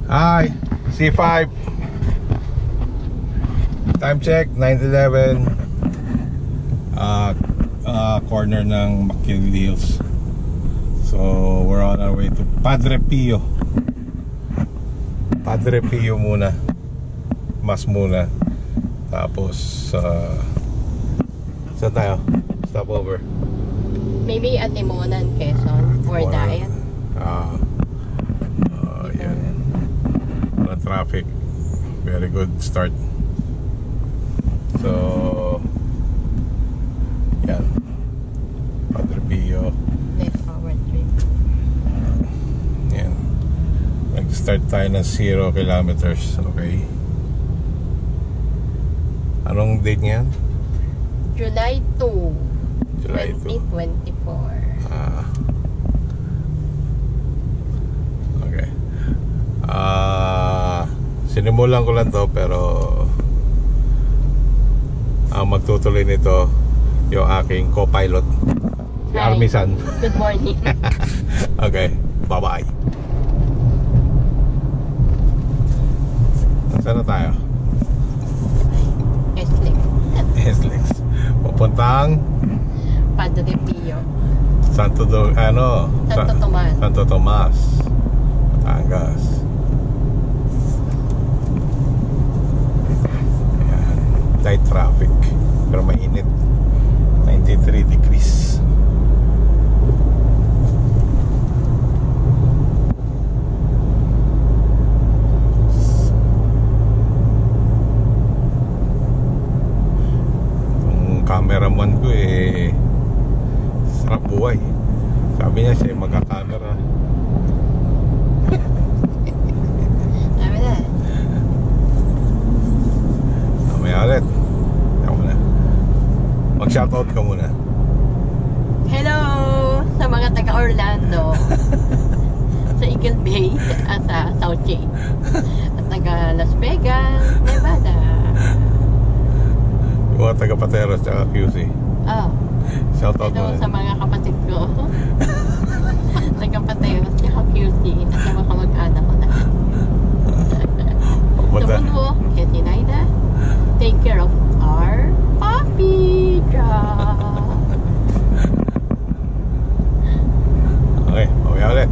Hi, C5. Time check, 9:11. Corner ng McKinley Hills. So, we're on our way to Padre Pio. Padre Pio muna. Mas muna. Tapos, saan tayo? Stop over. Maybe at Timonan, Quezon, or Dayan. Yan. Wala traffic. Very good start. So, yan. Padre Pio. Left forward trip. Yan. Nag-start tayo ng 0 kilometers. Okay. Anong date niyan? July 2. July 2. 2024. Okay. Sinimulan ko lang to, pero ang magtutuloy nito yung aking co-pilot, si Hi. Armisan. Good morning. Okay, bye-bye. Saan na tayo? Eslex. Eslex. Papuntang Padre Pio. Santo Tomas. Santo Tomas, Batangas. Ayan. Light traffic, pero mainit. 93 degrees. Yung cameraman ko sarap buhay. Sabi niya siya magka-camera. Sabi na. Mamaya ulit. Ako na. Mag-shoutout ka muna. Hello sa mga taga-Orlando. Sa Eagle Bay at South Bay. At taga Las Vegas, Nevada. Yung mga taga-Pateros at QC. Oh. Shoutout Hello muna. sa mga kapatid ko. Taga-Pateros, tsaka QC. At sa mga kamag-anak ko na. Pagpunta. Tumundo, Kesi Naida. Take care of our puppy. Okay, mamaya ulit.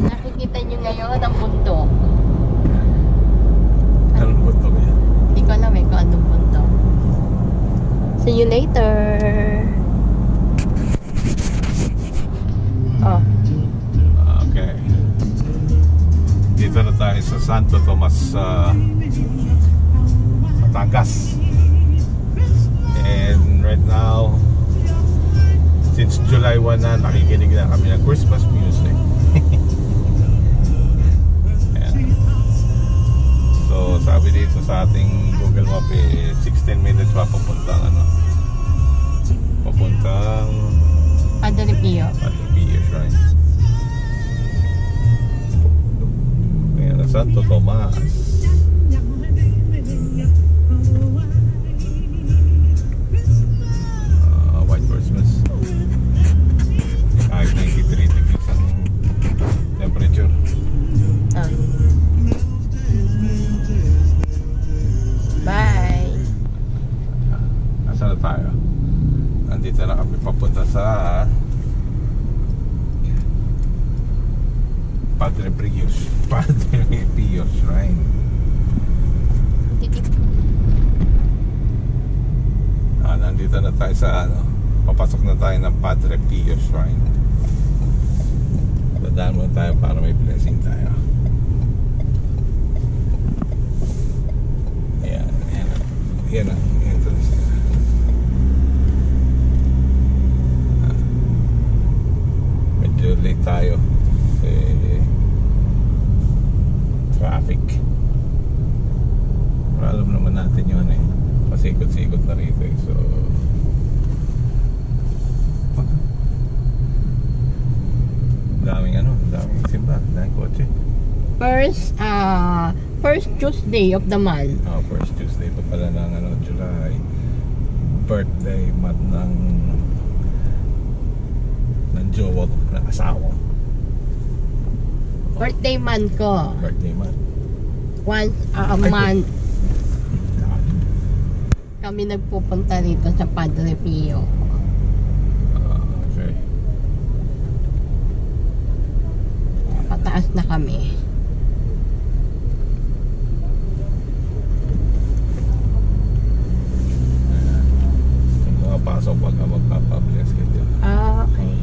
Nakikita nyo ngayon ang bundok. Anong bundok niya? Hindi ko alam kung anong bundok. See you later. Oh. Okay. Dito na tayo sa Santo Tomas, Batangas. And right now, since July 1 na, nakikinig na kami ng Christmas music. Ayan. So, sabi dito sa ating Google Map 16 minutes papuntang papuntang Padre Pio. Padre Pio Shrine. Ayan, Santo Tomas. White Christmas. Kahit 93 degrees ang temperature. Oh. Bye. Nasaan na tayo? Nandito na kami papunta sa Padre Pio Shrine. Nandito na tayo sa papasok na tayo ng Padre Pio Shrine. Dadaan muna tayo para may blessing tayo. Ayan, yan ang entrance. Medyo late tayo kasi traffic. Pero alam naman natin yun pasikot-sikot na rito so daming simba, daming kotse. First Tuesday of the month. First Tuesday pa pala ng July. Birthday month ng jowa ko, ng asawa. Birthday month ko. Birthday month. Once a month. Kami nagpupunta rito sa Padre Pio. Okay. Pataas na kami. Pasok pag magpapabless ka din. Okay.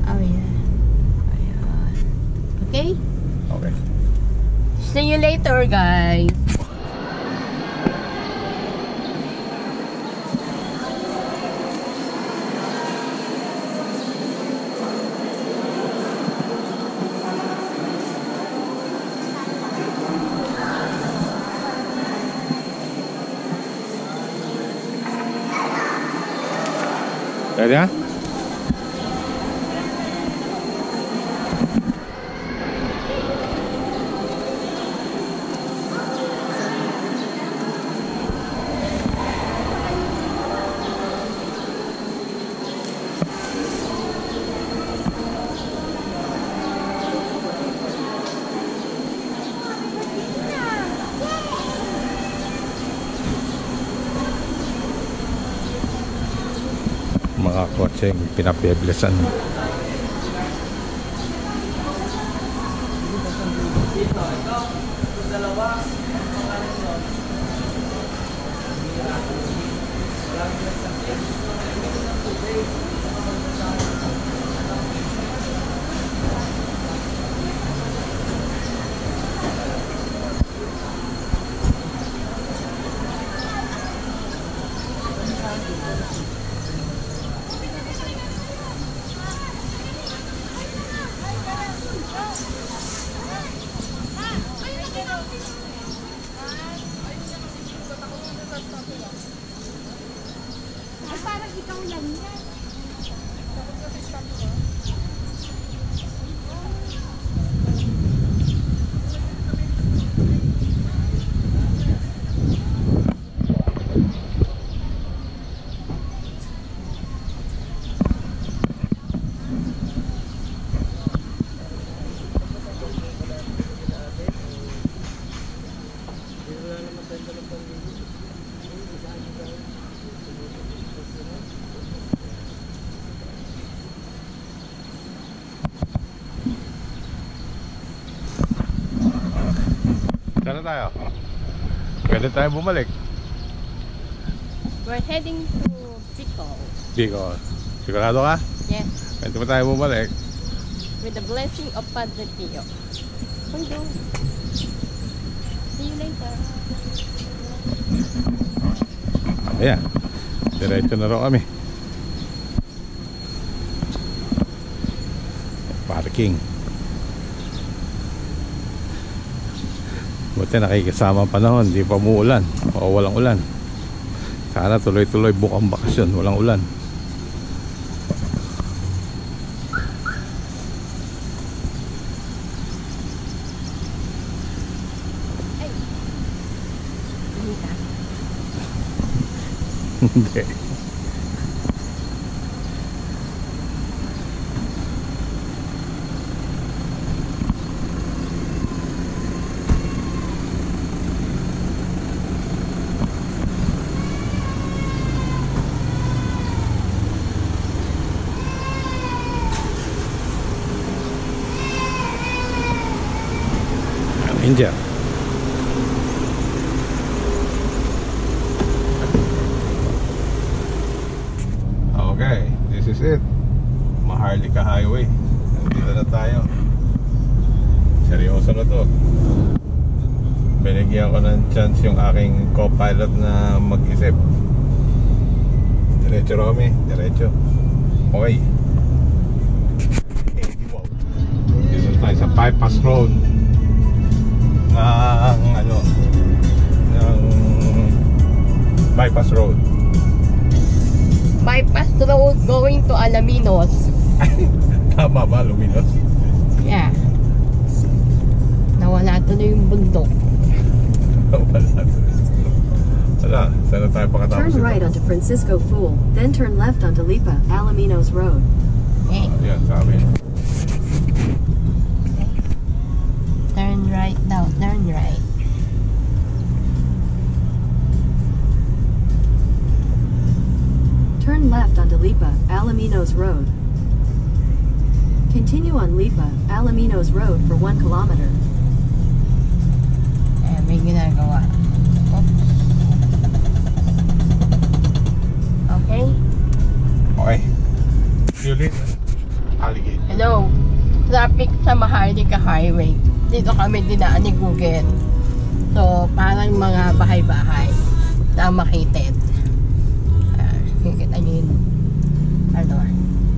Oh yeah. Ayan. Okay? Okay. See you later, guys. Ready ha? Mga kotse pinapeblesan. Parang ikaw lang yan. Saan na tayo? Pwede tayo bumalik. We're heading to Bicol. Bicol. Sigurado ka? Yes. Pwede pa tayo bumalik. With the blessing of Padre Pio. Hello. See you later. Ayan. Diretso na raw kami. Parking. Buti nakikisama ang panahon, di pa umuulan o walang ulan. Sana tuloy-tuloy bukang bakasyon, walang ulan. Hindi. India. Okay, this is it. Maharlika Highway. Nandito na tayo. Seryoso na to. Binigyan ko ng chance yung aking co-pilot na mag-isip. Diretso Romy, diretso. Okay. Dito tayo sa Bypass Road. Ng Bypass Road. Bypass road going to Alaminos. Tama ba, Luminos? Yeah. Nawala tuloy yung bundok. Wala, saan na tayo pakatapos Turn right onto Francisco Fool, then turn left onto Lipa, Alaminos Road. Okay. Yan, sabi. Alaminos Road. Continue on Lipa, Alaminos Road for 1 kilometer. May ginagawa. Oops. Okay. Okay. See you later. Alligator. Hello. Traffic sa Maharlika Highway. Dito kami dinaan ni Google. So, parang mga bahay-bahay na makitid. Kikita nyo yun. Ano?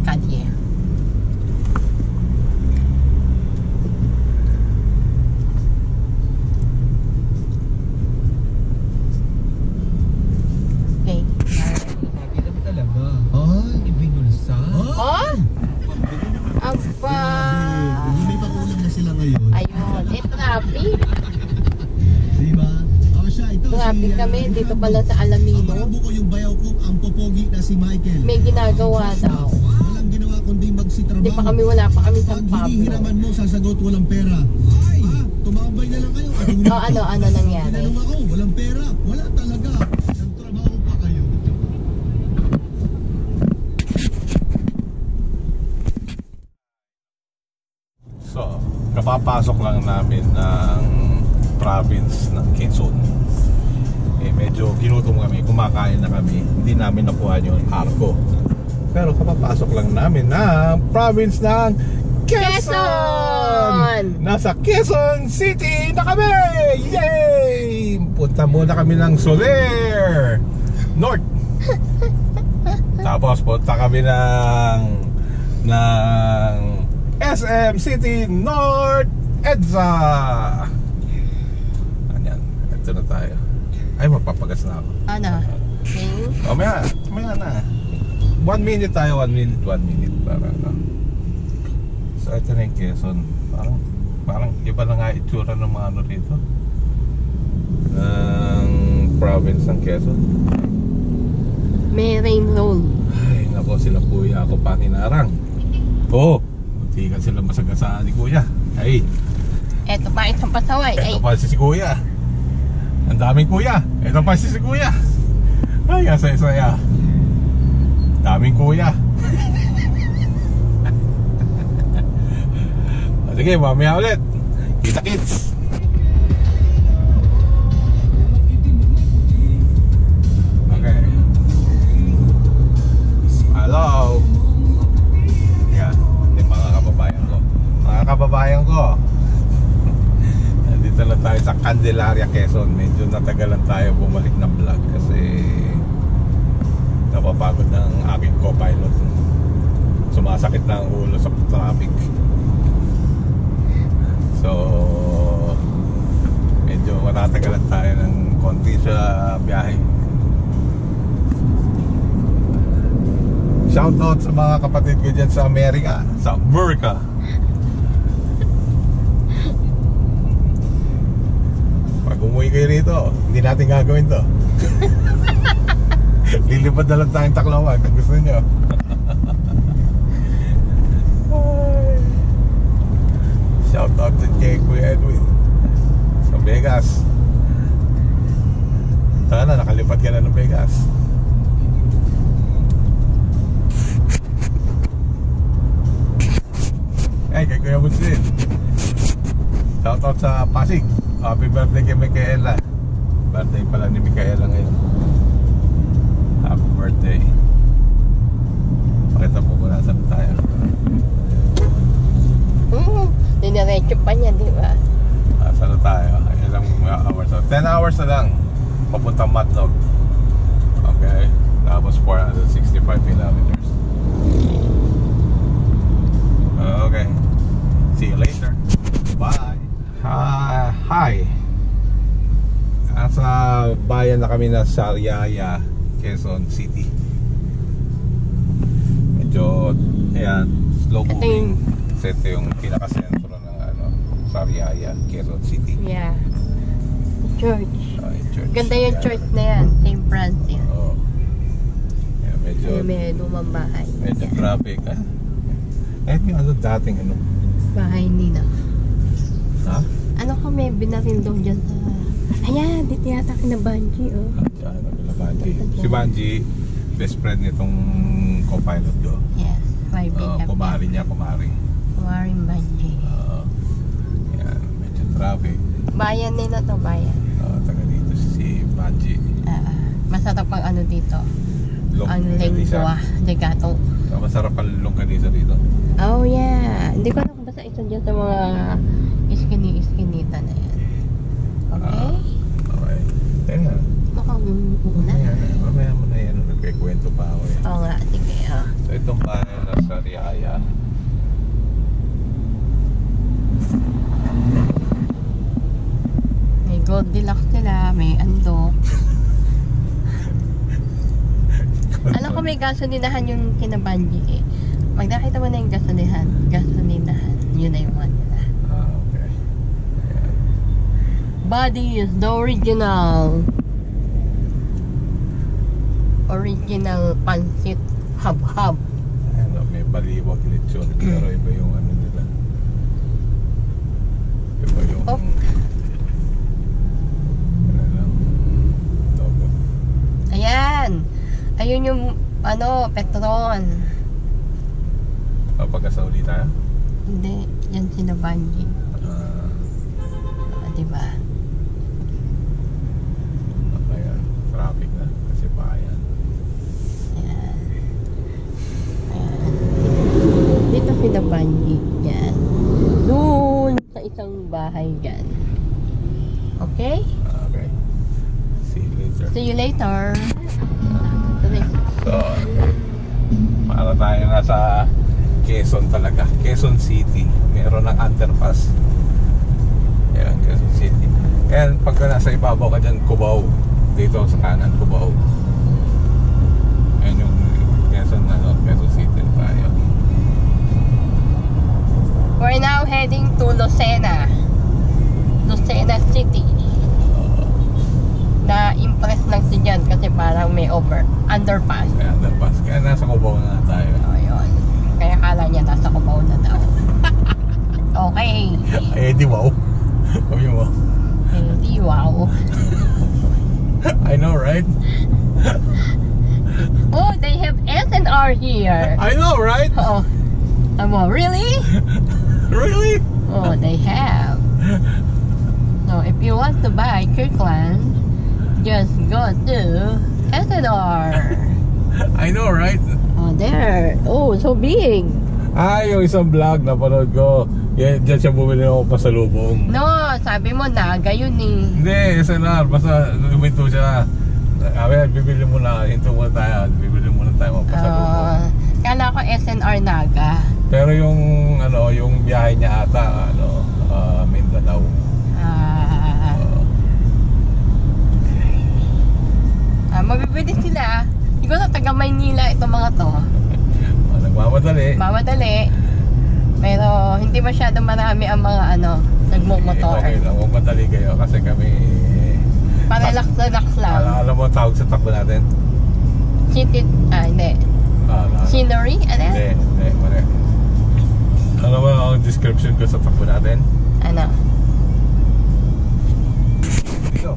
Kalye. Okay. Nakita mo talaga. Ay, ibinulsa. Oh? Aba! May pakulang na sila ngayon. Ayun. Traffic. Diba? O siya, ito Traffic kami. Dito pala sa Ang Alamino. ko yung bayaw kong ang popogi na si Michael. May ginagawa daw. Walang ginawa kundi magsitrabaho. Wala pa kami sa Pag Pablo. hinihiraman mo, sasagot walang pera. Ay! Tumambay na lang kayo. Ano nangyari? Tinanong ako, walang pera. Wala talaga. Nagtrabaho pa kayo. So, kapapasok lang namin ng province ng Quezon. Medyo ginutom kami, kumakain na kami. Hindi namin nakuha yung arko. Pero kapapasok lang namin ng province ng Quezon! Nasa Quezon City na kami! Yay! Punta muna kami ng Soler North. Tapos punta kami ng SM City North EDSA. Ayan, ito na tayo. Ay, mapapagas na ako. Ano? Okay. Maya na. 1 minute tayo, 1 minute para ano. So ito na yung Quezon. Parang iba na nga itsura ng mga ano dito, ng province ng Quezon. May rain roll. Ay nako, sila kuya ako paninarang. Hindi ka sila masagasaan ni kuya. Ay, Eto pa isang pasaway. ito pa si kuya. Ang daming kuya. Ito pa si kuya. Ay, saya-saya. Daming kuya. Sige, mamaya ulit. Kita-kits. Okay. Hello. Yan, yung mga kababayan ko. Nandito lang tayo sa Candelaria, Quezon. Medyo natagalan tayo bumalik na vlog kasi napapagod ng aking co-pilot. Sumasakit na ang ulo sa traffic. So medyo matatagalan tayo ng konti sa biyahe. Shoutout sa mga kapatid ko dyan sa Amerika. Pag umuwi kayo rito, hindi natin gagawin to. Lilipad na lang tayong Tacloban kung gusto nyo. Shoutout to kay Kuya Edwin sa Vegas. Sana nakalipad ka na ng Vegas. Ay, kay Kuya Bunsin. Shoutout sa Pasig. Happy birthday kay Micaela. Birthday pala ni Micaela ngayon. Happy birthday. Pakita mo kung nasan tayo. Diniretso pa niya, di ba? Saan na tayo? Ilang hours? 10 hours na lang. Papuntang Matnog. Okay. Tapos 465 kilometers. Okay. See you later. Bye. Hi. Nasa bayan na kami na Sariaya, Quezon City. Medyo, ayan, slow moving. Ito yung pinaka-sentro ng Sariaya, Quezon City. Yeah. Church. Church. Ganda yung church na yan, St. Francis. Oo. Yeah, medyo may lumang bahay. medyo traffic. Kahit yung dating Bahay nila. Ha? Ano kami, binaril daw dyan sa... Ayan, dito yata kina Banji, oh. Diyan, Banji. Si Banji, best friend nitong co-pilot ko. Yes, my BFF. Kumari niya, kumari. Kumari Banji. Yan, medyo traffic. Bayan nila to, bayan. Taga dito si Banji. Masarap ang ano dito. Ang lengua de gato. Masarap ang longganisa dito. Oh yeah. Hindi ko alam kung basta isa dyan sa mga iskini-iskinita na yan. Okay? Okay. Tenga. Mukhang muna. Mamaya mo na yan. Nagkikwento pa ako yan. Oo nga, sige. So itong bahay na sa Riyaya. May Goldilocks sila, may andok. Alam ko may gasolinahan yung kinabanji eh. Pag nakita mo na yung gasolinahan, yun na yung one nila. Okay. Ayan. Body is the original. Original pansit hab-hab. Ayan, may baliwag lechon. Pero iba yung ano nila. Iba yung... Oh. Ano lang. Logo. Ayan. Ayun yung ano, Petron. Pagkasauli tayo? Hindi, yan sinabanji. Diba? Ayan, traffic na. Kasi bayan. Ayan. Ayan. Dito sinabanji. Yan. Doon sa isang bahay dyan. Okay? Okay. See you later. See you later. So, para tayo nasa Quezon talaga. Quezon City. Meron ng underpass. Ayan, Quezon City. Ayan, pagka nasa ibabaw ka dyan, Cubao. Dito sa kanan, Cubao. Ayan yung Quezon, Quezon City tayo. We're now heading to Lucena. Lucena City. Na-impress lang si Jan kasi parang may underpass. Ayan, underpass. Kaya nasa Cubao na tayo. Ayun. Kaya kala niya nasa Cubao na daw. Okay. Ay, di wow. Sabi mo. Hindi, wow. I know, right? Oh, they have S&R here. I know, right? Oh, really? Really? Oh, they have. So, if you want to buy Kirkland, just go to S&R. I know, right? Oh, there. Oh, so big. Yung isang vlog na panood ko. Yan, dyan siya bumili ako pasalubong. No, sabi mo Naga yun eh. Hindi, SNR. Basta luminto siya. Sabi, bibili muna. Hinto muna tayo. Bibili muna tayo mga pasalubong. Kala ko SNR Naga. Pero yung, yung biyahe niya ata, Mindanao. Mabibili sila. Siguro taga Maynila itong mga to. Nagmamadali. Mamadali. Pero hindi masyadong marami ang mga nagmumotor. Okay lang, huwag madali kayo kasi kami... Parelax-relax lang. Alam mo ang tawag sa takbo natin? City, hindi. Scenery? Ano? Hindi, mali. Alam mo ang description ko sa takbo natin? Ano? Ito.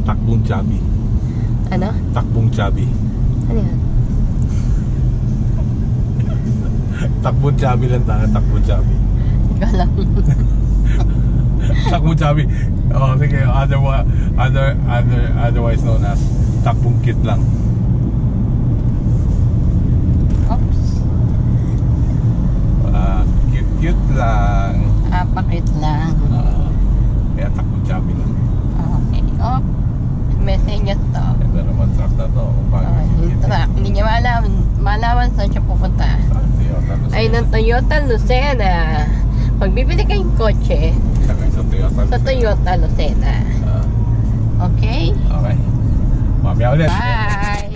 Takbong Chubby. Ano? Takbong Chubby. Ano yan? Takbong Chubby lang tayo, Takbong Chubby. Galang. Takbong Chubby. Oh, sige, otherwise known as Takbong Cute lang. Oops. Cute lang. Pakit lang. Kaya Takbong Chubby lang. Okay. Oh, messages to. Ito naman truck na to. Yung truck. Hindi niya malaman saan siya pupunta. Ay, ng Toyota Lucena. Pag bibili kayong kotse, sa Toyota Lucena. Okay? Okay. Mamaya ulit. Bye!